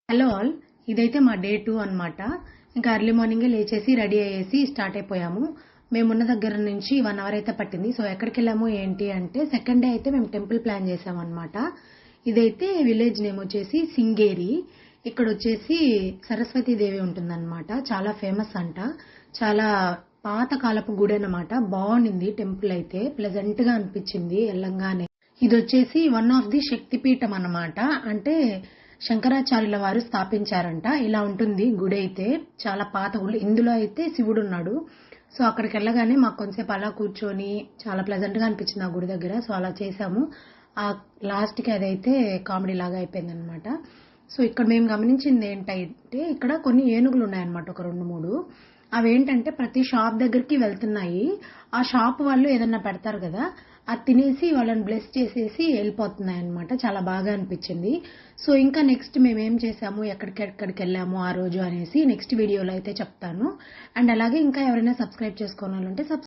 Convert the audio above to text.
Hello all, ఇదైతే మా day 2 అనమాట. ఇంకా ఎర్లీ మార్నింగే లేచేసి రెడీ అయ్యేసి స్టార్ట్ అయిపోయాము. మేమున్న దగ్గర నుంచి 1 అవర్ అయితే పట్టింది. సో ఎక్కడికి వెళ్ళాము ఏంటి అంటే, సెకండ్ డే అయితే మేము టెంపుల్ ప్లాన్ చేసామన్నమాట. ఇదైతే విలేజ్ నేమ్ వచ్చేసి సింగేరి. ఇక్కడ వచ్చేసి సరస్వతి దేవి ఉంటుందన్నమాట. చాలా ఫేమస్ అంట. చాలా పాత కాలపు గుడి అనమాట. బాగుండింది టెంపుల్ అయితే, ప్లెజెంట్ గా అనిపించింది వెళ్ళంగానే. ఇది వచ్చేసి వన్ ఆఫ్ ది శక్తిపీఠం అన్నమాట. అంటే శంకరాచార్యుల వారు స్థాపించారంట. ఇలా ఉంటుంది గుడి అయితే, చాలా పాత గుడి. ఇందులో అయితే శివుడు ఉన్నాడు. సో అక్కడికి వెళ్ళగానే మాకు కొంతసేపు అలా కూర్చొని చాలా ప్లెజెంట్ గా అనిపించింది ఆ గుడి దగ్గర. సో అలా చేసాము. ఆ లాస్ట్ కి అదైతే కామెడీ లాగా అయిపోయింది అనమాట. సో ఇక్కడ మేము గమనించింది ఏంటంటే, ఇక్కడ కొన్ని ఏనుగులు ఉన్నాయన్నమాట, ఒక 2-3. అవేంటంటే ప్రతి షాప్ దగ్గరికి వెళ్తున్నాయి. ఆ షాప్ వాళ్ళు ఏదన్నా పెడతారు కదా, అది తినేసి వాళ్ళని బ్లెస్ చేసేసి వెళ్ళిపోతున్నాయి అనమాట. చాలా బాగా అనిపించింది. సో ఇంకా నెక్స్ట్ మేమేం చేసాము, ఎక్కడికి వెళ్ళాము ఆ రోజు అనేసి నెక్స్ట్ వీడియోలో అయితే చెప్తాను. అండ్ అలాగే ఇంకా ఎవరైనా సబ్స్క్రైబ్ చేసుకోవాలంటే